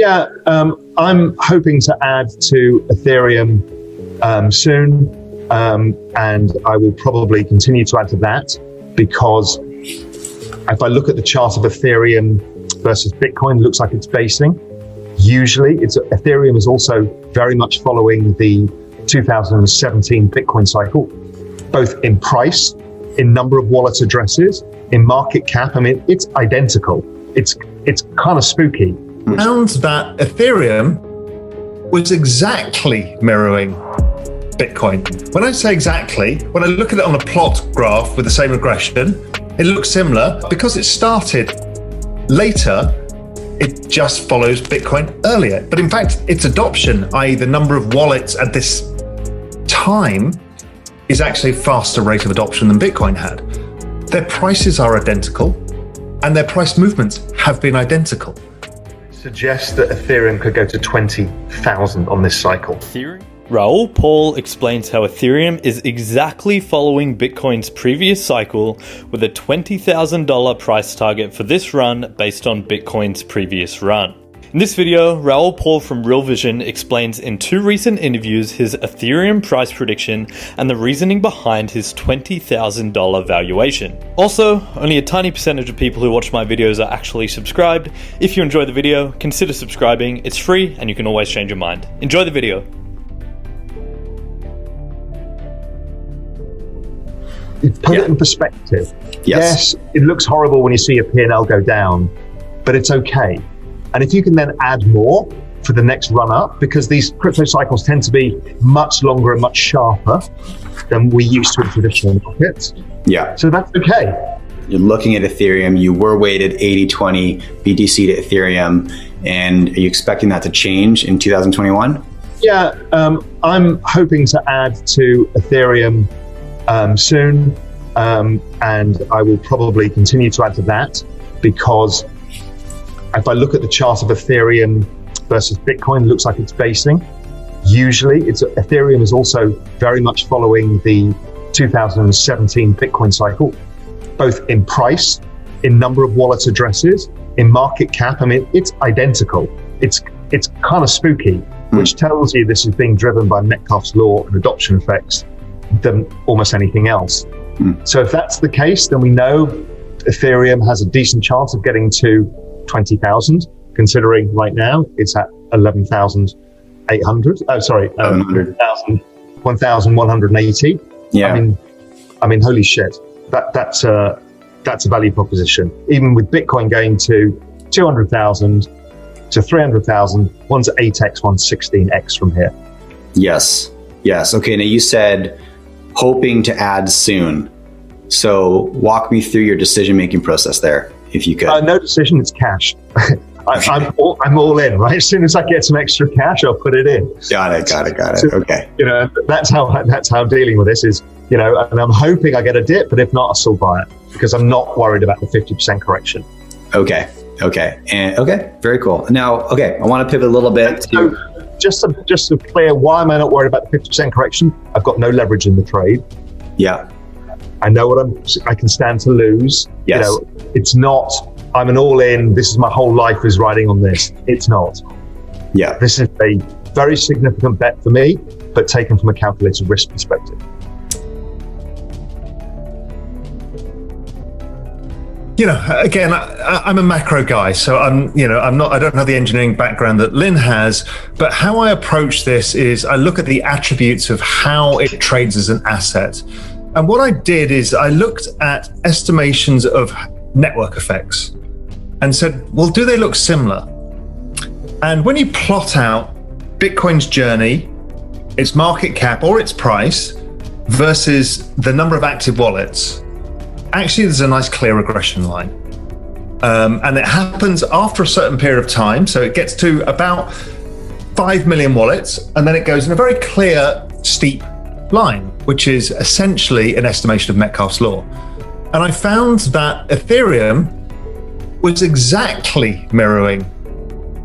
Yeah, I'm hoping to add to Ethereum soon, and I will probably continue to add to that, because if I look at the chart of Ethereum versus Bitcoin, it looks like it's basing. Usually, Ethereum is also very much following the 2017 Bitcoin cycle, both in price, in number of wallet addresses, in market cap. I mean, it's identical. It's kind of spooky. Found that Ethereum was exactly mirroring Bitcoin. When I say exactly, when I look at it on a plot graph with the same regression, it looks similar. Because it started later, it just follows Bitcoin earlier. But in fact, its adoption, i.e. the number of wallets at this time, is actually a faster rate of adoption than Bitcoin had. Their prices are identical, and their price movements have been identical. Suggest that Ethereum could go to 20,000 on this cycle. Raoul Pal explains how Ethereum is exactly following Bitcoin's previous cycle, with a $20,000 price target for this run based on Bitcoin's previous run. In this video, Raoul Pal from Real Vision explains in 2 recent interviews his Ethereum price prediction and the reasoning behind his $20,000 valuation. Also, only a tiny percentage of people who watch my videos are actually subscribed. If you enjoy the video, consider subscribing. It's free and you can always change your mind. Enjoy the video. Put it in perspective. Yes, it looks horrible when you see a P&L go down, but it's okay. And if you can then add more for the next run up, because these crypto cycles tend to be much longer and much sharper than we used to in traditional markets. Yeah. So that's okay. You're looking at Ethereum, you were weighted 80-20 BTC to Ethereum, and are you expecting that to change in 2021? Yeah, I'm hoping to add to Ethereum soon, and I will probably continue to add to that, because if I look at the chart of Ethereum versus Bitcoin, it looks like it's basing. Usually, Ethereum is also very much following the 2017 Bitcoin cycle, both in price, in number of wallet addresses, in market cap. I mean, it's identical. It's kind of spooky, which tells you this is being driven by Metcalfes law and adoption effects than almost anything else. So if that's the case, then we know Ethereum has a decent chance of getting to 20,000, considering right now it's at 11,800. Oh, sorry, 1,180. Yeah. I mean, holy shit. That's a value proposition. Even with Bitcoin going to 200,000 to 300,000, one's 8x, one's 16x from here. Yes. Okay. Now you said hoping to add soon. So walk me through your decision-making process there, if you could. No decision, it's cash. I'm all in, right? As soon as I get some extra cash, I'll put it in. Got it. So, okay. That's how I'm dealing with this is, and I'm hoping I get a dip, but if not, I'll still buy it, because I'm not worried about the 50% correction. Okay. Very cool. Now, I want to pivot a little bit to... Just to clear, why am I not worried about the 50% correction? I've got no leverage in the trade. Yeah. I know what I can stand to lose. Yes. It's not, I'm an all-in, this is my whole life is riding on this. It's not. Yeah. This is a very significant bet for me, but taken from a calculated risk perspective. Again, I'm a macro guy, so I don't have the engineering background that Lynn has, but how I approach this is I look at the attributes of how it trades as an asset. And what I did is I looked at estimations of network effects and said, well, do they look similar? And when you plot out Bitcoin's journey, its market cap or its price versus the number of active wallets, actually there's a nice clear regression line. And it happens after a certain period of time. So it gets to about 5 million wallets, and then it goes in a very clear, steep line, which is essentially an estimation of Metcalfes law. And I found that Ethereum was exactly mirroring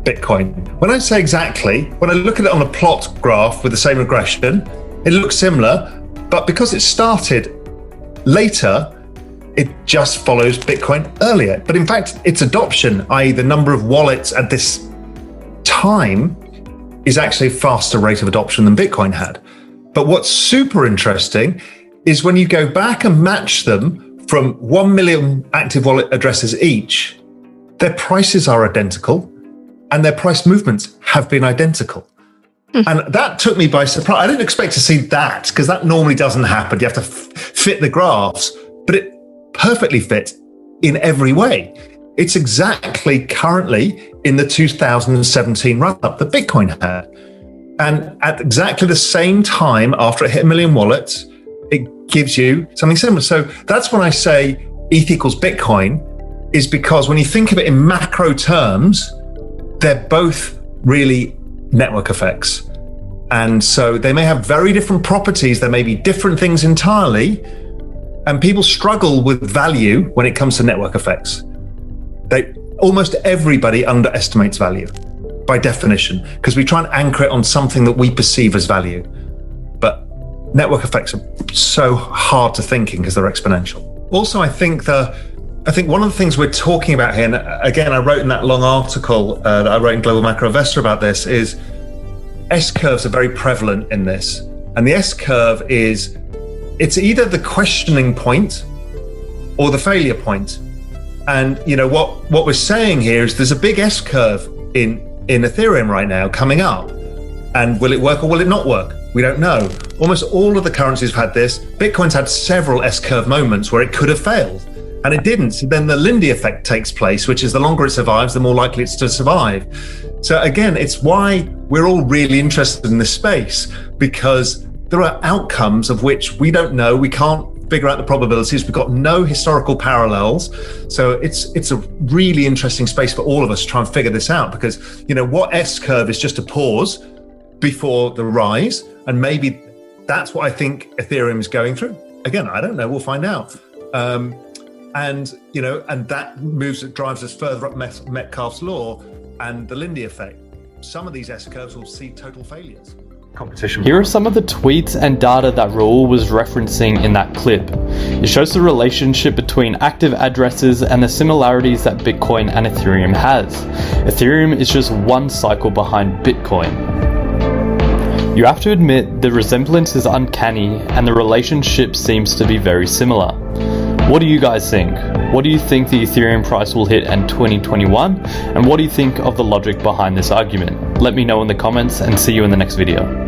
Bitcoin. When I say exactly, when I look at it on a plot graph with the same regression, it looks similar, but because it started later, it just follows Bitcoin earlier. But in fact, its adoption, i.e. the number of wallets at this time is actually a faster rate of adoption than Bitcoin had. But what's super interesting is when you go back and match them from 1 million active wallet addresses each, their prices are identical and their price movements have been identical. And that took me by surprise. I didn't expect to see that because that normally doesn't happen. You have to fit the graphs, but it perfectly fit in every way. It's exactly currently in the 2017 run-up that Bitcoin had. And at exactly the same time, after it hit 1 million wallets, it gives you something similar. So that's when I say ETH equals Bitcoin, is because when you think of it in macro terms, they're both really network effects. And so they may have very different properties. There may be different things entirely. And people struggle with value when it comes to network effects. Almost everybody underestimates value by definition, because we try and anchor it on something that we perceive as value. But network effects are so hard to think in because they're exponential. Also, I think one of the things we're talking about here, and again, I wrote in that long article that I wrote in Global Macro Investor about this, is S-curves are very prevalent in this. And the S-curve it's either the questioning point or the failure point. And what we're saying here is there's a big S-curve in Ethereum right now coming up. And will it work or will it not work? We don't know. Almost all of the currencies have had this. Bitcoin's had several S-curve moments where it could have failed. And it didn't. So then the Lindy effect takes place, which is the longer it survives, the more likely it's to survive. So again, it's why we're all really interested in this space, because there are outcomes of which we don't know. We can't figure out the probabilities. We've got no historical parallels. So it's a really interesting space for all of us to try and figure this out, because what S-curve is just a pause before the rise. And maybe that's what I think Ethereum is going through. Again, I don't know. We'll find out. And that drives us further up Metcalfes' law and the Lindy effect. Some of these S-curves will see total failures. Competition. Here are some of the tweets and data that Raoul was referencing in that clip. It shows the relationship between active addresses and the similarities that Bitcoin and Ethereum has. Ethereum is just one cycle behind Bitcoin. You have to admit the resemblance is uncanny and the relationship seems to be very similar. What do you guys think? What do you think the Ethereum price will hit in 2021? And what do you think of the logic behind this argument? Let me know in the comments and see you in the next video.